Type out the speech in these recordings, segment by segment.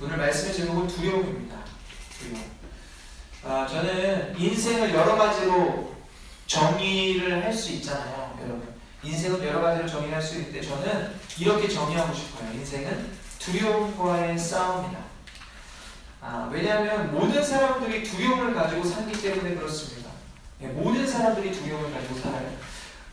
오늘 말씀의 제목은 두려움입니다. 두려움. 저는 인생을 여러 가지로 정의를 할 수 있잖아요, 여러분. 인생은 여러 가지로 정의를 할 수 있는데 저는 이렇게 정의하고 싶어요. 인생은 두려움과의 싸움이다. 왜냐하면 모든 사람들이 두려움을 가지고 살기 때문에 그렇습니다. 모든 사람들이 두려움을 가지고 살아요.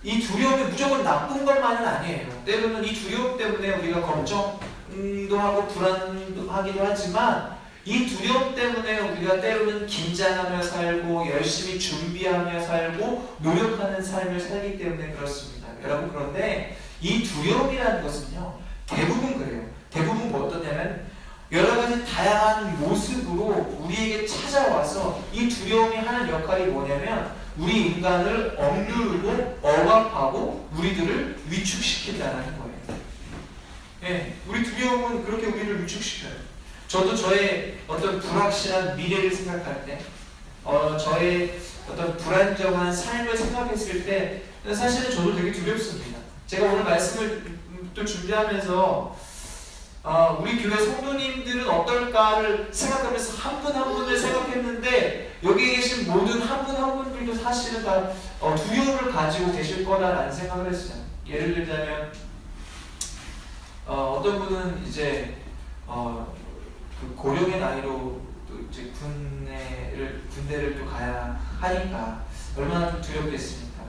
이 두려움이 무조건 나쁜 것만은 아니에요. 때로는 이 두려움 때문에 우리가 걱정도 하고 불안도 하기도 하지만 이 두려움 때문에 우리가 때로는 긴장하며 살고 열심히 준비하며 살고 노력하는 삶을 살기 때문에 그렇습니다. 여러분, 그런데 이 두려움이라는 것은요, 대부분 그래요. 대부분 뭐 어떠냐면 여러 가지 다양한 모습으로 우리에게 찾아와서 이 두려움이 하는 역할이 뭐냐면 우리 인간을 억누르고 억압하고 우리들을 위축시킨다는 거예요. 우리 두려움은 그렇게 우리를 위축시켜요. 저도 저의 어떤 불확실한 미래를 생각할 때, 저의 어떤 불안정한 삶을 생각했을 때 사실은 저도 되게 두렵습니다. 제가 오늘 말씀을 또 준비하면서 우리 교회 성도님들은 어떨까를 생각하면서 한 분 한 분을 생각했는데 여기 계신 모든 한 분 한 분들도 사실은 다 두려움을 가지고 계실 거다라는 생각을 했어요. 예를 들자면 어떤 분은 이제 그 고령의 나이로 또 이제 군대를 또 가야 하니까 얼마나 좀 두렵겠습니까?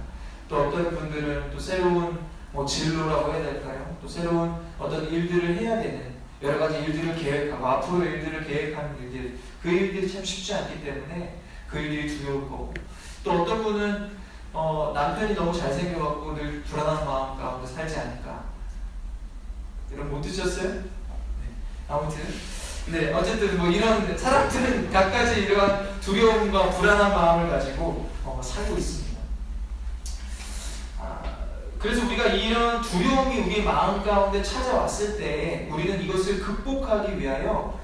또 어떤 분들은 또 새로운 진로라고 해야 될까요? 또 새로운 어떤 일들을 해야 되는 여러 가지 일들을 계획하고 앞으로 일들을 계획하는 일들, 그 일들이 참 쉽지 않기 때문에 그 일들이 두려울 거고, 또 어떤 분은 남편이 너무 잘생겨갖고 늘 불안한 마음 가운데 살지 않을까. 여러분 못 드셨어요? 네. 아무튼 네, 어쨌든 뭐 이런 사람들은 각가지 이러한 두려움과 불안한 마음을 가지고 살고 있습니다. 그래서 우리가 이런 두려움이 우리 마음 가운데 찾아왔을 때 우리는 이것을 극복하기 위하여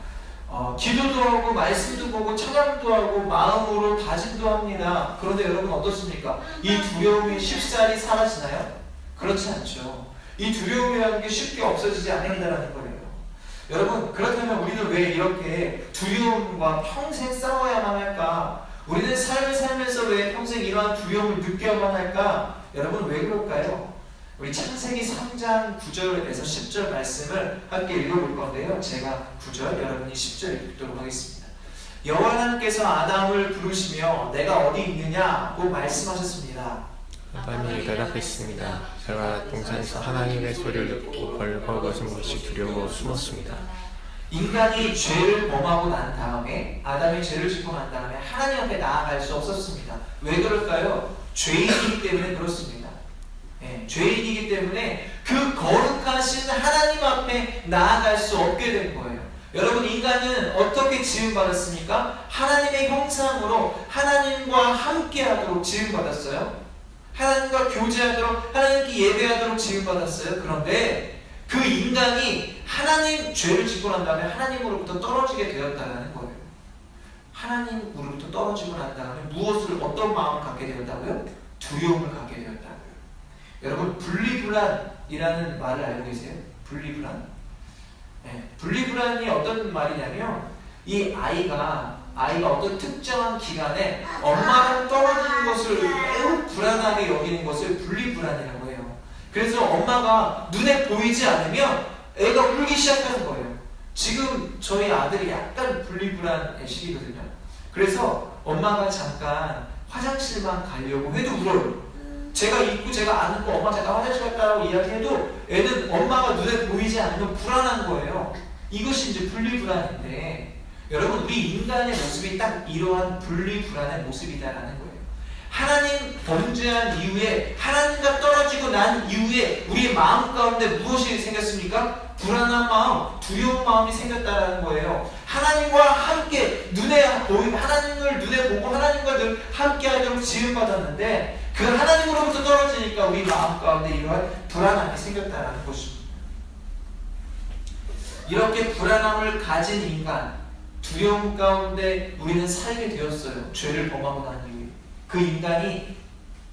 기도도 하고 말씀도 보고 찬양도 하고 마음으로 다짐도 합니다. 그런데 여러분 어떻습니까? 이 두려움이 쉽사리 사라지나요? 그렇지 않죠. 이 두려움이라는 게 쉽게 없어지지 않는다는 거예요. 여러분, 그렇다면 우리는 왜 이렇게 두려움과 평생 싸워야만 할까? 우리는 삶을 살면서 왜 평생 이러한 두려움을 느껴야만 할까? 여러분, 왜 그럴까요? 우리 창세기 3장 9절에서 10절 말씀을 함께 읽어볼 건데요. 제가 9절, 여러분이 10절 읽도록 하겠습니다. 여호와 하나님께서 아담을 부르시며 내가 어디 있느냐고 말씀하셨습니다. 아담이 대답했습니다. 제가 동산에서 하나님의 소리를 듣고 벌거벗은 것이 두려워 숨었습니다. 인간이 죄를 범하고 난 다음에, 아담이 죄를 짓고 난 다음에 하나님 앞에 나아갈 수 없었습니다. 왜 그럴까요? 죄인이기 때문에 그렇습니다. 죄인이기 때문에 그 거룩하신 하나님 앞에 나아갈 수 없게 된 거예요. 여러분, 인간은 어떻게 지음받았습니까? 하나님의 형상으로 하나님과 함께하도록 지음받았어요. 하나님과 교제하도록, 하나님께 예배하도록 지음받았어요. 그런데 그 인간이 하나님 죄를 짓고 난 다음에 하나님으로부터 떨어지게 되었다는 거예요. 하나님으로부터 떨어지고 난 다음에 무엇을, 어떤 마음을 갖게 되었다고요? 두려움을 갖게 되었다고요. 여러분, 분리불안이라는 말을 알고 계세요? 분리불안? 분리불안이 어떤 말이냐면 이 아이가 어떤 특정한 기간에 엄마랑 떨어지는 것을 매우 불안하게 여기는 것을 분리불안이라고 해요. 그래서 엄마가 눈에 보이지 않으면 애가 울기 시작하는 거예요. 지금 저희 아들이 약간 분리불안의 시기거든요. 그래서 엄마가 잠깐 화장실만 가려고 해도 울어요. 제가 입고 제가 안 입고 엄마 잠깐 화장실 갔다라고 이야기해도 애는 엄마가 눈에 보이지 않으면 불안한 거예요. 이것이 이제 분리불안인데, 여러분, 우리 인간의 모습이 딱 이러한 분리불안의 모습이다라는 거예요. 하나님 범죄한 이후에, 하나님과 떨어지고 난 이후에 우리의 마음 가운데 무엇이 생겼습니까? 불안한 마음, 두려운 마음이 생겼다라는 거예요. 하나님과 함께 하나님을 눈에 보고 하나님과 늘 함께 하도록 지음받았는데 그 하나님으로부터 떨어지니까 우리 마음 가운데 이러한 불안함이 생겼다라는 것입니다. 이렇게 불안함을 가진 인간, 두려움 가운데 우리는 살게 되었어요. 죄를 범하고 난 이후에. 그 인간이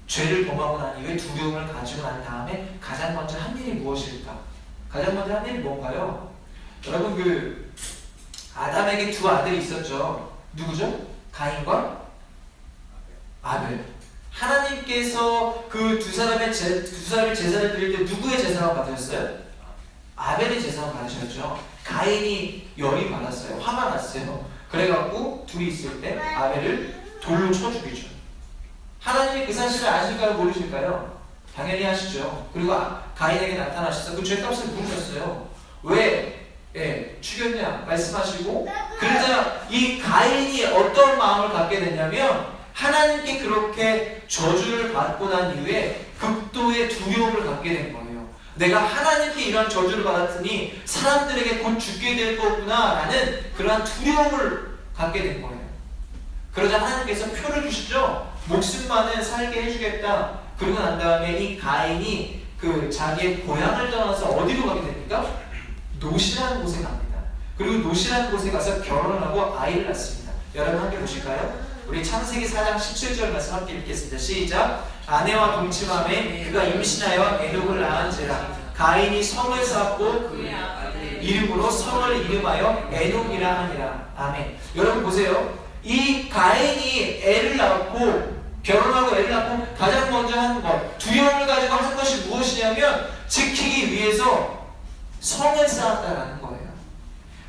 죄를 범하고 난 이후에 두려움을 가지고 난 다음에 가장 먼저 한 일이 무엇일까? 가장 먼저 한 일이 뭔가요? 여러분, 아담에게 두 아들이 있었죠. 누구죠? 가인과 아벨. 하나님께서 그 두 사람의 제사를 드릴 때 누구의 제사만 받으셨어요? 아벨의 제사만 받으셨죠. 가인이 열이 받았어요. 화가 났어요. 그래갖고 둘이 있을 때 아벨을 돌로 쳐 죽이죠. 하나님이 그 사실을 아실까요? 모르실까요? 당연히 아시죠. 그리고 가인에게 나타나셔서 그 죄값을 물으셨어요. 왜 죽였냐 말씀하시고, 그러자 이 가인이 어떤 마음을 갖게 됐냐면 하나님께 그렇게 저주를 받고 난 이후에 극도의 두려움을 갖게 된 거예요. 내가 하나님께 이런 저주를 받았으니 사람들에게 곧 죽게 될 거구나 라는 그러한 두려움을 갖게 된 거예요. 그러자 하나님께서 표를 주시죠. 목숨만은 살게 해주겠다. 그러고 난 다음에 이 가인이 그 자기의 고향을 떠나서 어디로 가게 됩니까? 노시라는 곳에 갑니다. 그리고 노시라는 곳에 가서 결혼을 하고 아이를 낳습니다. 여러분 함께 보실까요? 우리 창세기 4장 17절 말씀 함께 읽겠습니다. 시작. 아내와 동침함에 그가 임신하여 에녹을 낳은지라. 가인이 성을 쌓고 그 이름으로 성을 이름하여 에녹이라 하니라. 아멘. 여러분 보세요. 이 가인이 애를 낳고 결혼하고 애를 낳고 가장 먼저 한 것, 두려움을 가지고 한 것이 무엇이냐면 지키기 위해서 성을 쌓았다라는 거예요.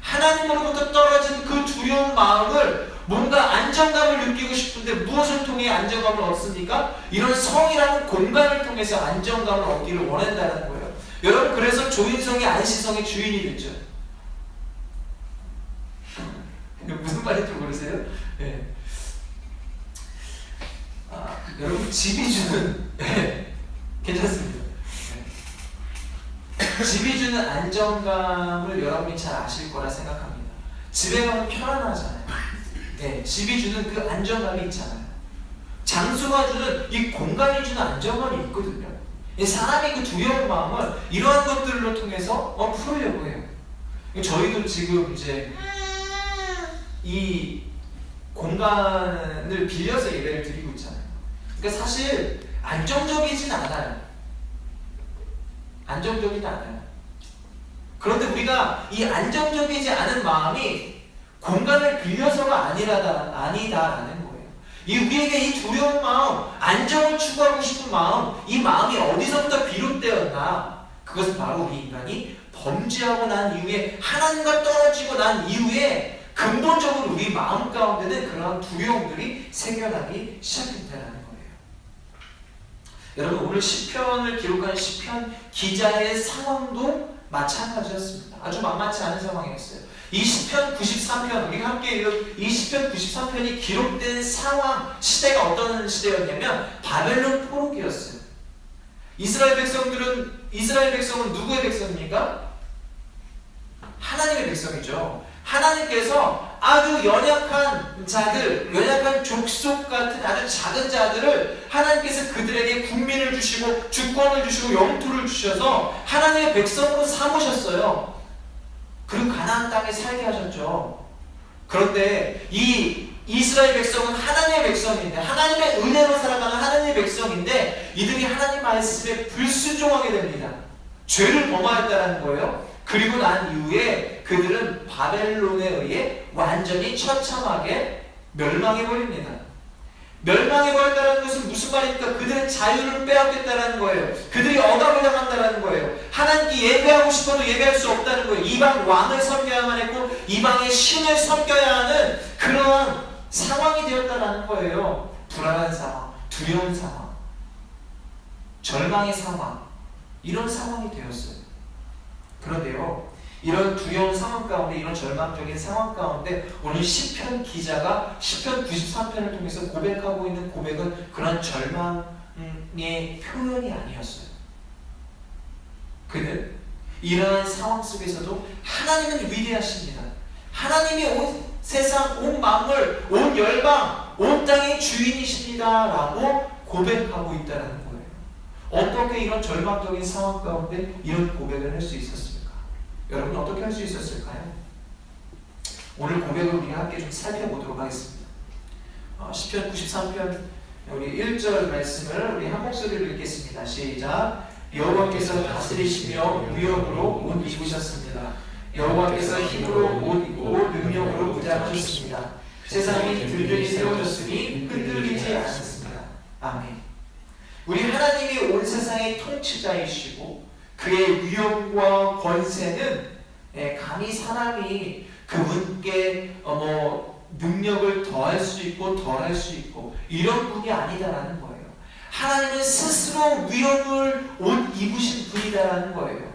하나님으로부터 떨어진 그 두려운 마음을 뭔가 안정감을 느끼고 싶은데 무엇을 통해 안정감을 얻습니까? 이런 성이라는 공간을 통해서 안정감을 얻기를 원한다는 거예요. 여러분 그래서 조인성이 안시성의 주인이 됐죠. 무슨 말인지 모르세요? 네. 여러분 집이 주는 괜찮습니다. 네. 집이 주는 안정감을 여러분이 잘 아실 거라 생각합니다. 집에 가면 편안하잖아요. 네, 집이 주는 그 안정감이 있잖아요. 장소가 주는 이 공간이 주는 안정감이 있거든요. 사람이 그 두려운 마음을 이러한 것들로 통해서 풀으려고 해요. 저희도 지금 이제 이 공간을 빌려서 예배를 드리고 있잖아요. 그러니까 사실 안정적이진 않아요. 안정적이지 않아요. 그런데 우리가 이 안정적이지 않은 마음이 공간을 빌려서가 아니다라는 거예요. 우리에게 이 두려운 마음, 안정을 추구하고 싶은 마음, 이 마음이 어디서부터 비롯되었나? 그것은 바로 우리 인간이 범죄하고 난 이후에, 하나님과 떨어지고 난 이후에 근본적으로 우리 마음 가운데는 그러한 두려움들이 생겨나기 시작했다는 거예요. 여러분 오늘 시편을 기록한 시편 기자의 상황도 마찬가지였습니다. 아주 만만치 않은 상황이었어요. 이 시편 93편, 우리가 함께 읽은 이 시편 93편이 기록된 상황, 시대가 어떤 시대였냐면 바벨론 포로기였어요. 이스라엘 백성은 누구의 백성입니까? 하나님의 백성이죠. 하나님께서 아주 연약한 자들, 연약한 족속 같은 아주 작은 자들을 하나님께서 그들에게 국민을 주시고 주권을 주시고 영토를 주셔서 하나님의 백성으로 삼으셨어요. 그리고 가나안 땅에 살게 하셨죠. 그런데 이 이스라엘 백성은 하나님의 백성인데, 하나님의 은혜로 살아가는 하나님의 백성인데, 이들이 하나님 말씀에 불순종하게 됩니다. 죄를 범하였다는 거예요. 그리고 난 이후에 그들은 바벨론에 의해 완전히 처참하게 멸망해버립니다. 멸망해버렸다는 것은 무슨 말입니까? 그들의 자유를 빼앗겼다는 거예요. 그들이 억압을 당한다는 거예요. 하나님께 예배하고 싶어도 예배할 수 없다는 거예요. 이방 왕을 섬겨야만 했고 이방의 신을 섬겨야 하는 그러한 상황이 되었다는 거예요. 불안한 상황, 두려운 상황, 절망의 상황, 이런 상황이 되었어요. 그런데요, 이런 두려운 상황 가운데, 이런 절망적인 상황 가운데 오늘 시편 기자가 시편 93편을 통해서 고백하고 있는 고백은 그런 절망의 표현이 아니었어요. 그는 이러한 상황 속에서도 하나님은 위대하십니다. 하나님이 온 세상, 온 만물, 온 열방, 온 땅의 주인이십니다 라고 고백하고 있다는 거예요. 어떻게 이런 절망적인 상황 가운데 이런 고백을 할 수 있었습니까? 여러분 어떻게 할 수 있었을까요? 오늘 고백을 우리가 함께 좀 살펴보도록 하겠습니다. 시편 93편 우리 1절 말씀을 우리 한 목소리로 읽겠습니다. 시작. 여호와께서 다스리시며 위협으로 옷 입으셨습니다. 여호와께서 힘으로 옷 입고 능력으로 무장하셨습니다. 세상이 든든히 세워졌으니 흔들리지 않았습니다. 아멘. 우리 하나님이 온 세상의 통치자이시고 그의 위엄과 권세는 감히 사람이 그분께 능력을 더할 수 있고 덜할 수 있고 이런 분이 아니다라는 거예요. 하나님은 스스로 위엄을 옷 입으신 분이다라는 거예요.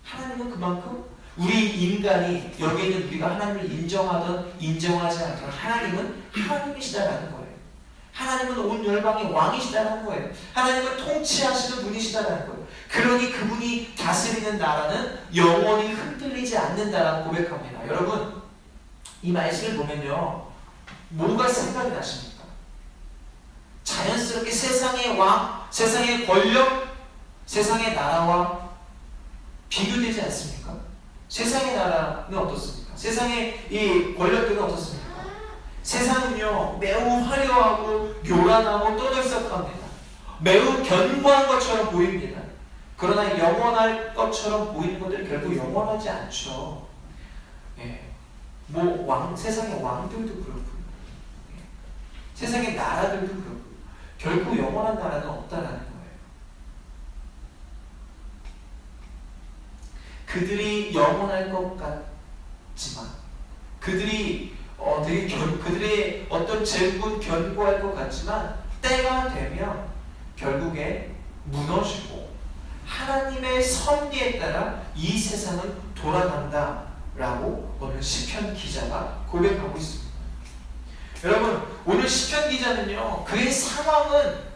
하나님은 그만큼 우리 인간이 여기 있는 우리가 하나님을 인정하든 인정하지 않든 하나님은 하나님이시다라는 거예요. 하나님은 온 열방의 왕이시다라는 거예요. 하나님은 통치하시는 분이시다라는 거예요. 그러니 그분이 다스리는 나라는 영원히 흔들리지 않는다라고 고백합니다. 여러분 이 말씀을 보면요 뭐가 생각이 나십니까? 자연스럽게 세상의 왕, 세상의 권력, 세상의 나라와 비교되지 않습니까? 세상의 나라는 어떻습니까? 세상의 이 권력들은 어떻습니까? 세상은요 매우 화려하고 요란하고 떠들썩합니다. 매우 견고한 것처럼 보입니다. 그러나 영원할 것처럼 보이는 것들이 결국 영원하지 않죠. 세상의 왕들도 그렇고 세상의 나라들도 그렇고 결국 영원한 나라는 없다라는 거예요. 그들이 영원할 것 같지만 그들이 그들의 어떤 재국은 견고할 것 같지만 때가 되면 결국에 무너지고 하나님의 섭리에 따라 이 세상은 돌아간다라고 오늘 시편 기자가 고백하고 있습니다. 여러분 오늘 시편 기자는요 그의 상황은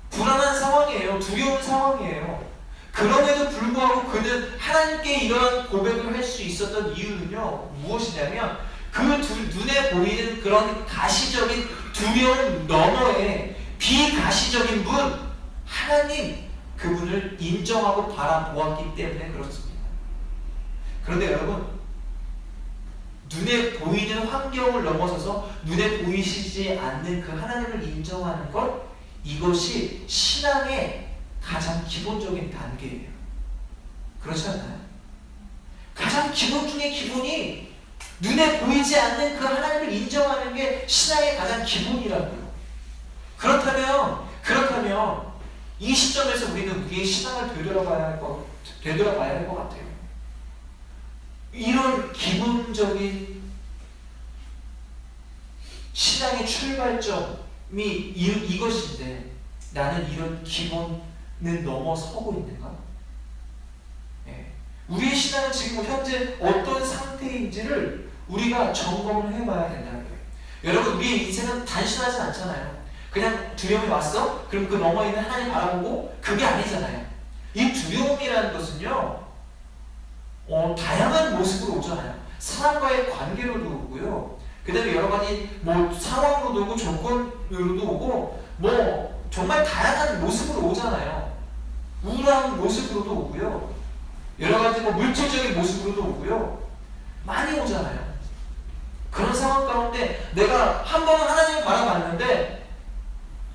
불안한 상황이에요. 두려운 상황이에요. 그럼에도 불구하고 그는 하나님께 이러한 고백을 할 수 있었던 이유는요 무엇이냐면 그 눈에 보이는 그런 가시적인 두려움 너머에 비가시적인 분 하나님 그분을 인정하고 바라보았기 때문에 그렇습니다. 그런데 여러분 눈에 보이는 환경을 넘어서서 눈에 보이시지 않는 그 하나님을 인정하는 것 이것이 신앙의 가장 기본적인 단계예요. 그렇지 않나요? 가장 기본 중에 기본이 눈에 보이지 않는 그 하나님을 인정하는 게 신앙의 가장 기본이라고요. 그렇다면 이 시점에서 우리는 우리의 신앙을 되돌아봐야 할 것 같아요. 이런 기본적인 신앙의 출발점이 이것인데 나는 이런 기본을 넘어서고 있는가? 우리의 신앙은 지금 현재 어떤 상태인지를 우리가 점검을 해봐야 된다는 거예요. 여러분 우리의 인생은 단순하지 않잖아요. 그냥 두려움이 왔어? 그럼 그 너머에 있는 하나님 바라보고 그게 아니잖아요. 이 두려움이라는 것은요 다양한 모습으로 오잖아요. 사람과의 관계로도 오고요. 그 다음에 여러 가지 상황으로도 오고 조건으로도 오고 정말 다양한 모습으로 오잖아요. 우울한 모습으로도 오고요. 여러 가지 물질적인 모습으로도 오고요. 많이 오잖아요. 그런 상황 가운데 내가 한 번은 하나님을 바라봤는데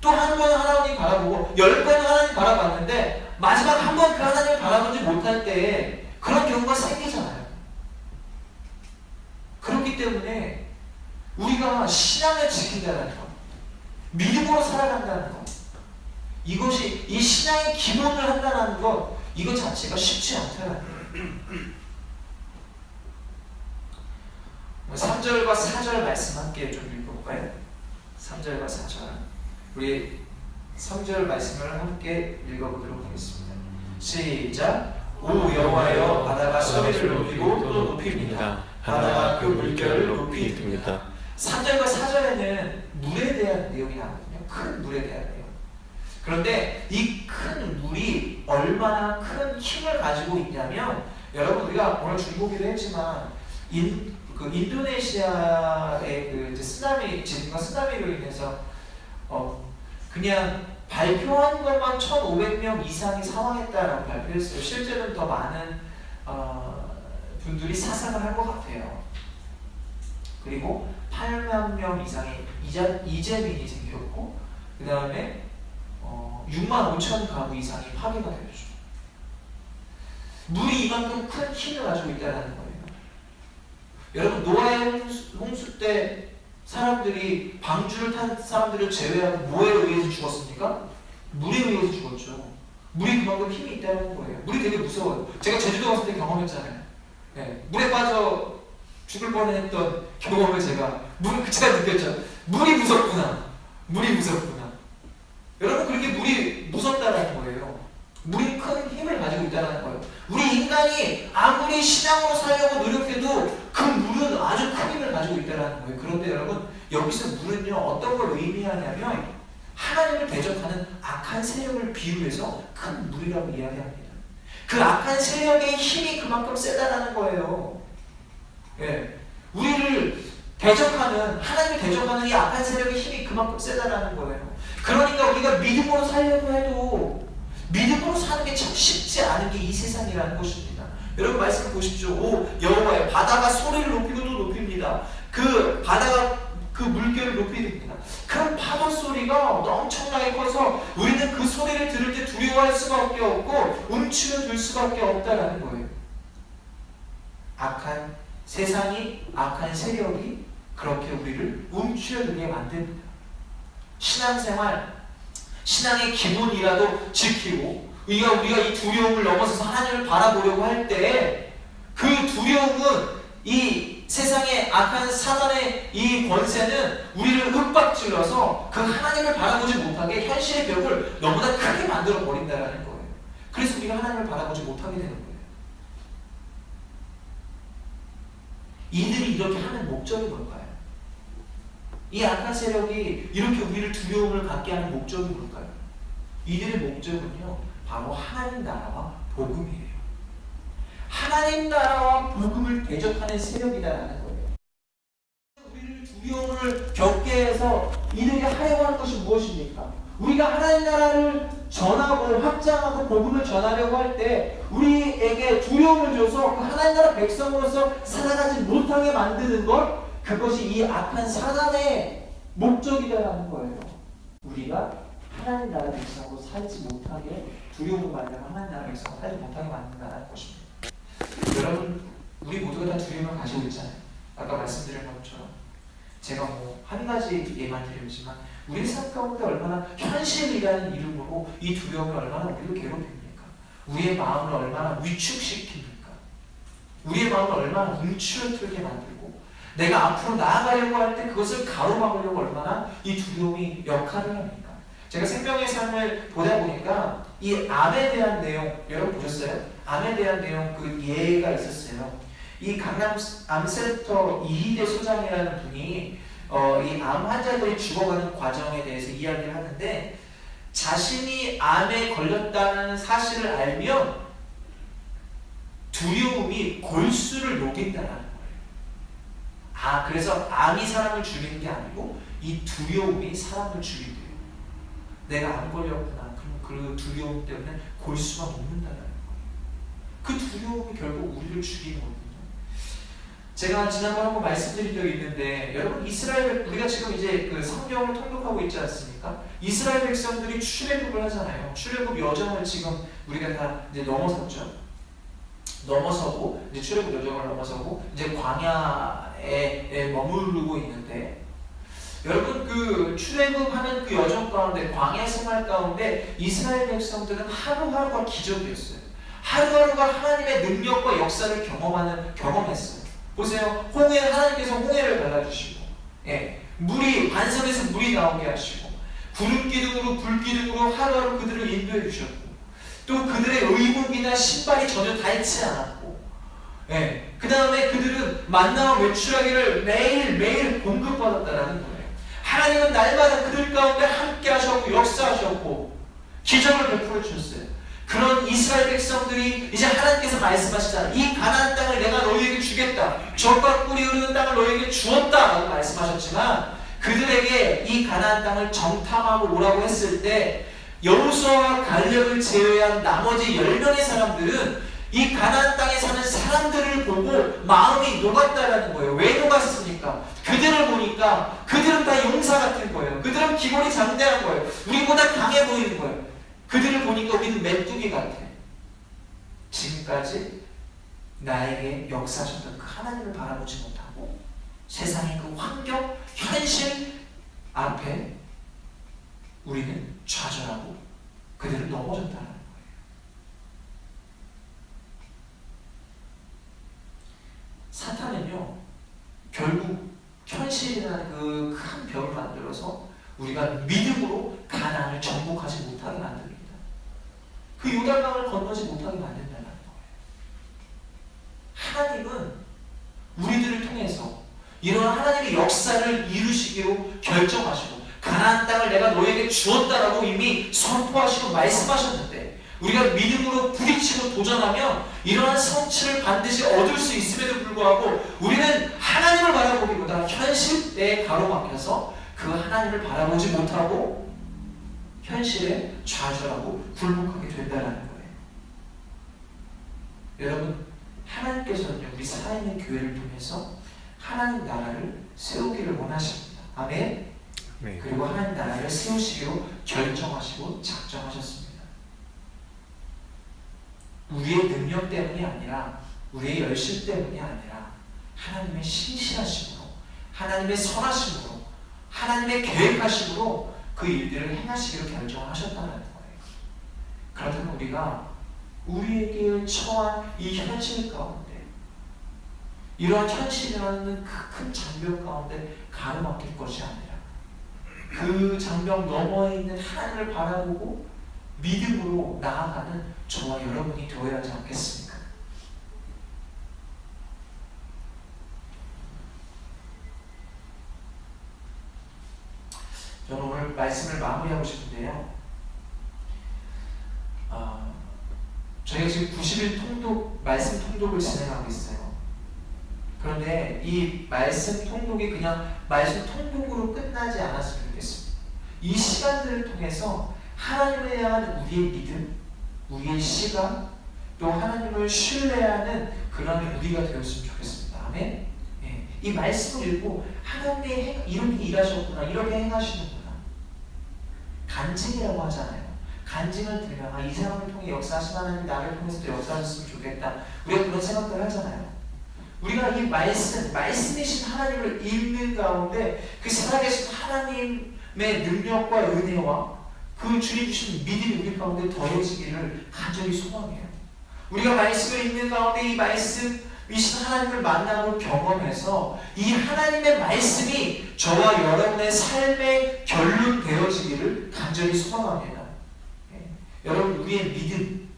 또 한 번은 하나님 바라보고 10번은 하나님 바라봤는데 마지막 한 번 그 하나님을 바라보지 못할 때 그런 경우가 생기잖아요. 그렇기 때문에 우리가 신앙을 지킨다는 것, 믿음으로 살아간다는 것, 이것이 이 신앙의 기본을 한다는 것, 이것 자체가 쉽지 않다는 거예요. 3절과 4절 말씀 함께 좀 읽어볼까요? 3절과 4절 우리 3절 말씀을 함께 읽어보도록 하겠습니다. 시작! 오 여호와여 바다가 소리를 높이고 또 높입니다. 바다가 그 물결을 높이 듭니다. 3절과 4절에는 물에 대한 내용이 나오거든요. 큰 물에 대한 내용. 그런데 이 큰 물이 얼마나 큰 힘을 가지고 있냐면 여러분 우리가 오늘 중보기도 했지만 인도네시아의 쓰나미 지진과 쓰나미로 인해서 그냥 발표한 것만 1,500명 이상이 사망했다라고 발표했어요. 실제로는 더 많은 분들이 사상을 한 것 같아요. 그리고 8만 명 이상의 이재민이 생겼고 그 다음에 6만 5천 가구 이상이 파괴가 되었죠. 물이 이만큼 큰 힘을 가지고 있다는 거예요. 여러분, 노아의 홍수 때 사람들이, 방주를 탄 사람들을 제외하고 뭐에 의해서 죽었습니까? 물에 의해서 죽었죠. 물이 그만큼 힘이 있다는 거예요. 물이 되게 무서워요. 제가 제주도 갔을 때 경험했잖아요. 네, 물에 빠져 죽을 뻔했던 경험을 제가 느꼈죠. 물이 무섭구나. 물이 무섭구나. 여러분, 그렇게 물이 무섭다는 거예요. 물이 큰 힘을 가지고 있다는 거예요. 우리 인간이 아무리 신앙으로 살려고 노력해도 그 물은 아주 큰 힘을 가지고 있다는 거예요. 그런데 여러분, 여기서 물은요, 어떤 걸 의미하냐면 하나님을 대적하는 악한 세력을 비유해서 큰 물이라고 이야기합니다. 그 악한 세력의 힘이 그만큼 세다라는 거예요. 예, 우리를 대적하는, 하나님을 대적하는 이 악한 세력의 힘이 그만큼 세다라는 거예요. 그러니까 우리가 믿음으로 살려고 해도 믿음으로 사는 게 참 쉽지 않은 게 이 세상이라는 것입니다. 여러분, 말씀 보십시오. 오 여호와여, 바다가 소리를 높이고 또 높입니다. 그 바다가 그 물결을 높이립니다. 그런 파도 소리가 엄청나게 커서 우리는 그 소리를 들을 때 두려워할 수밖에 없고 움츠러들 수밖에 없다라는 거예요. 악한 세상이, 악한 세력이 그렇게 우리를 움츠러들게 만듭니다. 신앙생활, 신앙의 기본이라도 지키고 우리가 이 두려움을 넘어서서 하나님을 바라보려고 할 때 그 두려움은, 이 세상의 악한 사단의 이 권세는 우리를 윽박질러서 그 하나님을 바라보지 못하게 현실의 벽을 너무나 크게 만들어 버린다는 거예요. 그래서 우리가 하나님을 바라보지 못하게 되는 거예요. 이들이 이렇게 하는 목적이 뭘까요? 이 악한 세력이 이렇게 우리를 두려움을 갖게 하는 목적이 뭘까요? 이들의 목적은요, 바로 하나님 나라와 복음이에요. 하나님 나라와 복음을 대적하는 세력이다라는 거예요. 우리를 두려움을 겪게 해서 이들이 하려고 하는 것이 무엇입니까? 우리가 하나님 나라를 전하고 확장하고 복음을 전하려고 할 때 우리에게 두려움을 줘서 그 하나님 나라 백성으로서 살아가지 못하게 만드는 것, 그것이 이 악한 사단의 목적이다라는 거예요. 우리가 하나님 나라 백성으로 살지 못하게, 두려움을 받으면 하나님 나라 백성으로 살지 못하게 만든다는 것입니다. 여러분, 우리 모두가 다 두려움을 가지고 있잖아요. 아까 말씀드린 것처럼 제가 한 가지 예만 드리지만 우리 삶 가운데 얼마나 현실이라는 이름으로 이 두려움이 얼마나 우리를 괴롭힙니까? 우리의 마음을 얼마나 위축시킵니까? 우리의 마음을 얼마나 움츠러들게 만들고 내가 앞으로 나아가려고 할 때 그것을 가로막으려고 얼마나 이 두려움이 역할을 합니까? 제가 생명의 삶을 보다 보니까 이 암에 대한 내용, 여러분 보셨어요? 암에 대한 내용 그 예가 있었어요. 이 강남 암센터 이희대 소장이라는 분이 이 암 환자들이 죽어가는 과정에 대해서 이야기를 하는데, 자신이 암에 걸렸다는 사실을 알면 두려움이 골수를 녹인다는 거예요. 그래서 암이 사람을 죽이는 게 아니고 이 두려움이 사람을 죽인대요. 내가 암 걸렸구나. 그럼 그 두려움 때문에 골수가 녹는다는 거예요. 그 두려움이 결국 우리를 죽이는 거거든요. 제가 지난번에 한번 말씀드린 적이 있는데, 여러분, 이스라엘, 우리가 지금 이제 그 성경을 통독하고 있지 않습니까? 이스라엘 백성들이 출애굽을 하잖아요. 출애굽 여정을 지금 우리가 다 이제 넘어섰죠. 넘어서고, 이제 출애굽 여정을 넘어서고, 이제 광야에 머무르고 있는데, 여러분, 그 출애굽하는 그 여정 가운데, 광야 생활 가운데 이스라엘 백성들은 하루하루가 기적이었어요. 하루하루가 하나님의 능력과 역사를 경험했어요. 보세요. 하나님께서 홍해를 갈라주시고, 물이, 반석에서 물이 나오게 하시고, 구름 기둥으로, 불 기둥으로 하루하루 그들을 인도해 주셨고, 또 그들의 의복이나 신발이 전혀 닳지 않았고, 그 다음에 그들은 만나와 메추라기를 매일매일 공급받았다라는 거예요. 하나님은 날마다 그들 가운데 함께 하셨고, 역사하셨고, 기적을 베풀어 주셨어요. 그런 이스라엘 백성들이 이제 하나님께서 말씀하시잖아요. 이 가나안 땅을 내가 너희에게 주겠다. 젖과 꿀이 흐르는 땅을 너희에게 주었다 라고 말씀하셨지만, 그들에게 이 가나안 땅을 정탐하고 오라고 했을 때 여호수아와 갈렙을 제외한 나머지 10명의 사람들은 이 가나안 땅에 사는 사람들을 보고 마음이 녹았다라는 거예요. 왜 녹았습니까? 그들을 보니까 그들은 다 용사 같은 거예요. 그들은 기본이 장대한 거예요. 우리보다 강해 보이는 거예요. 그들을 보니까 우리는 메뚜기 같아. 지금까지 나에게 역사하셨던 그 하나님을 바라보지 못하고 세상의 그 환경, 현실 앞에 우리는 좌절하고 그대로 넘어졌다는 거예요. 사탄은요, 결국 현실이라는 그 큰 벽을 만들어서 우리가 믿음으로 가나안을 정복하지 못하게 만듭니다. 그 요단강을 건너지 못하게 만든다는 거예요. 하나님은 우리들을 통해서 이런 하나님의 역사를 이루시기로 결정하시고 가나안 땅을 내가 너에게 주었다라고 이미 선포하시고 말씀하셨는데 우리가 믿음으로 부딪히고 도전하면 이러한 성취를 반드시 얻을 수 있음에도 불구하고 우리는 하나님을 바라보기보다 현실에 가로막혀서 그 하나님을 바라보지 못하고 현실에 좌절하고 굴복하게 된다는 거예요. 여러분, 하나님께서는 우리 살아있는 교회를 통해서 하나님 나라를 세우기를 원하십니다. 아멘. 네. 그리고 하나님 나라를 세우시기로 결정하시고 작정하셨습니다. 우리의 능력 때문이 아니라 우리의 열심 때문이 아니라 하나님의 신실하심으로 하나님의 선하심으로 하나님의 계획하심으로 그 일들을 행하시기로 결정하셨다는 거예요. 그렇다면 우리가 우리에게 처한 이 현실 가운데 이러한 현실이라는 그 큰 장벽 가운데 가로막힐 것이 아니라 그 장벽 너머에 있는 하나님을 바라보고 믿음으로 나아가는 저와 여러분이 되어야 하지 않겠습니까? 저는 오늘 말씀을 마무리하고 싶은데요. 저희가 지금 90일 통독, 말씀 통독을 진행하고 있어요. 그런데 이 말씀 통독이 그냥 말씀 통독으로 끝나지 않았으면 좋겠습니다. 이 시간들을 통해서 하나님에 대한 우리의 믿음, 우리의 시간, 또 하나님을 신뢰하는 그런 우리가 되었으면 좋겠습니다. 아멘. 예. 이 말씀을 읽고 하나님이 이렇게 일하셨구나, 이렇게 행하시는구나. 간증이라고 하잖아요. 간증을 들으면 이 사람을 통해 역사하신 하나님이 나를 통해서도 역사하셨으면 좋겠다. 우리가 그런 생각들을 하잖아요. 우리가 이 말씀이신 하나님을 읽는 가운데 그 살아계신 하나님의 능력과 은혜와 그 주님 주신 믿음이 우리 가운데 더해지기를 간절히 소망해요. 우리가 말씀을 읽는 가운데 이 말씀이신 하나님을 만나고 경험해서 이 하나님의 말씀이 저와 여러분의 삶의 결론 되어지기를 간절히 소망합니다. 여러분, 우리의 믿음,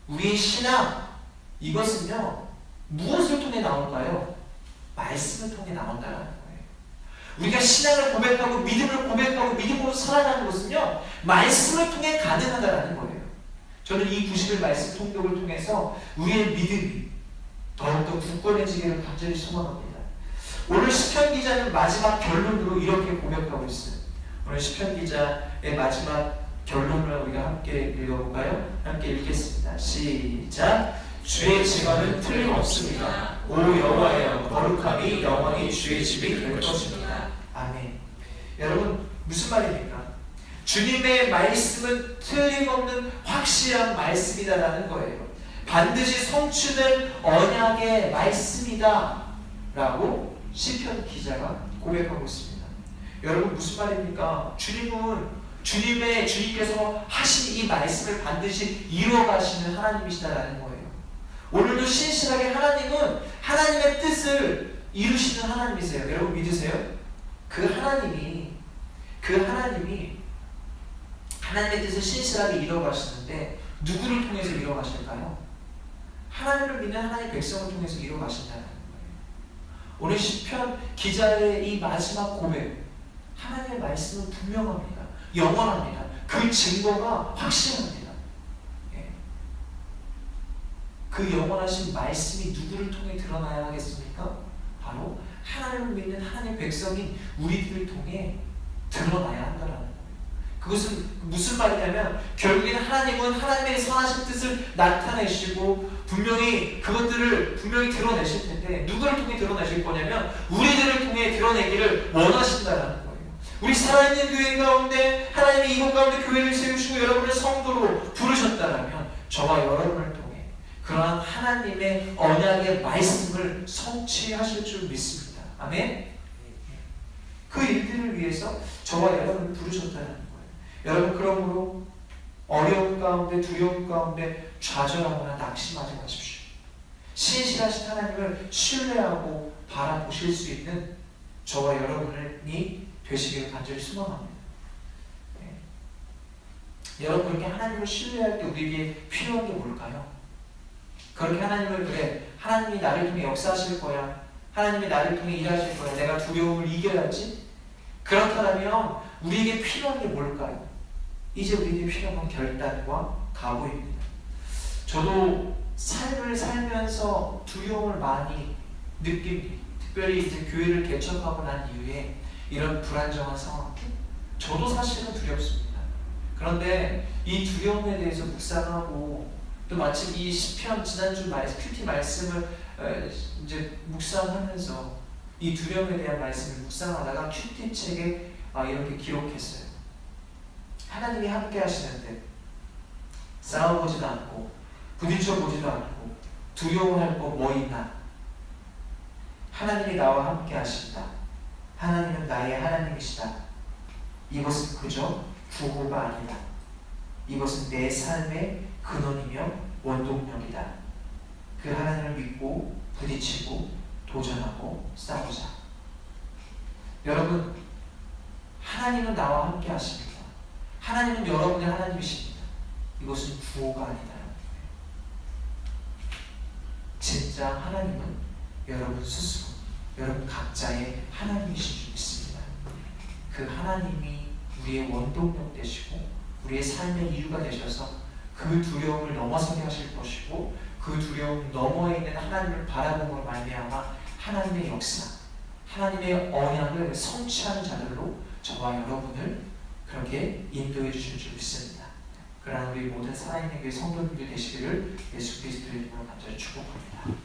우리의 신앙, 이것은요 무엇을 통해 나올까요? 말씀을 통해 나온다는 거예요. 우리가 신앙을 고백하고 믿음을 고백하고 믿음으로 살아가는 것은요 말씀을 통해 가능하다는 거예요. 저는 이 90일 말씀 통독을 통해서 우리의 믿음이 더욱더 굳건해지기를 간절히 소망합니다. 오늘 시편 기자는 마지막 결론으로 이렇게 고백하고 있어요. 오늘 시편 기자의 마지막 결론을 우리가 함께 읽어볼까요? 함께 읽겠습니다. 시작. 주의 증언은 틀림없습니다. 오 여호와여, 거룩함이 영원히 주의 집이 될 것입니다. 아멘. 여러분, 무슨 말입니까? 주님의 말씀은 틀림없는 확실한 말씀이다라는 거예요. 반드시 성취될 언약의 말씀이다 라고 시편 기자가 고백하고 있습니다. 여러분, 무슨 말입니까? 주님께서 하신 이 말씀을 반드시 이루어가시는 하나님이시다라는 거예요. 오늘도 신실하게 하나님은 하나님의 뜻을 이루시는 하나님이세요. 여러분 믿으세요? 그 하나님이 하나님의 뜻을 신실하게 이루어가시는데 누구를 통해서 이루어가실까요? 하나님을 믿는 하나님의 백성을 통해서 이루어가신다는 거예요. 오늘 시편 기자의 이 마지막 고백, 하나님의 말씀은 분명합니다. 영원합니다. 그 증거가 확실합니다. 그 영원하신 말씀이 누구를 통해 드러나야 하겠습니까? 바로 하나님을 믿는 하나님의 백성인 우리들을 통해 드러나야 한다는 거예요. 그것은 무슨 말이냐면 결국에는 하나님은 하나님의 선하신 뜻을 나타내시고 분명히 그것들을 분명히 드러내실 텐데 누구를 통해 드러내실 거냐면 우리들을 통해 드러내기를 원하신다는 거예요. 우리 살아있는 교회 가운데 하나님이 이곳 가운데 교회를 세우시고 여러분을 성도로 부르셨다면 저와 여러분을 통해 그러한 하나님의 언약의 말씀을 성취하실 줄 믿습니다. 아멘. 그 일들을 위해서 저와 여러분을 부르셨다는 거예요. 여러분, 그러므로 어려움 가운데, 두려움 가운데 좌절하거나 낙심하지 마십시오. 신실하신 하나님을 신뢰하고 바라보실 수 있는 저와 여러분이 되시기를 간절히 소망합니다. 여러분, 그렇게 하나님을 신뢰할 때 우리에게 필요한 게 뭘까요? 그렇게 하나님을, 그래, 하나님이 나를 통해 역사하실 거야, 하나님이 나를 통해 일하실 거야, 내가 두려움을 이겨야지. 그렇다면 우리에게 필요한 게 뭘까요? 이제 우리에게 필요한 건 결단과 각오입니다. 저도 삶을 살면서 두려움을 많이 느낍니다. 특별히 이제 교회를 개척하고 난 이후에 이런 불안정한 상황, 저도 사실은 두렵습니다. 그런데 이 두려움에 대해서 묵상하고, 또 마침 이 시편 지난주 큐티 말씀을 이제 묵상하면서 이 두려움에 대한 말씀을 묵상하다가 큐티 책에 이렇게 기록했어요. 하나님이 함께 하시는데 싸워보지도 않고 부딪혀보지도 않고 두려워할 거 뭐 있나? 하나님이 나와 함께 하신다. 하나님은 나의 하나님이시다. 이것은 그저 구호가 아니다. 이것은 내 삶의 근원이며 원동력이다. 그 하나님을 믿고 부딪히고 도전하고 싸우자. 여러분, 하나님은 나와 함께 하십니다. 하나님은 여러분의 하나님이십니다. 이것은 구호가 아니다. 진짜 하나님은 여러분 스스로, 여러분 각자의 하나님이신 줄 믿습니다. 그 하나님이 우리의 원동력 되시고 우리의 삶의 이유가 되셔서 그 두려움을 넘어서게 하실 것이고, 그 두려움 너머에 있는 하나님을 바라보는 말미암아 하나님의 역사, 하나님의 언약을 성취하는 자들로 저와 여러분을 그렇게 인도해 주실 줄 믿습니다. 그러나 우리 모든 살아있는 교회 성도님들 되시기를 예수 그리스도의 이름으로 간절히 축복합니다.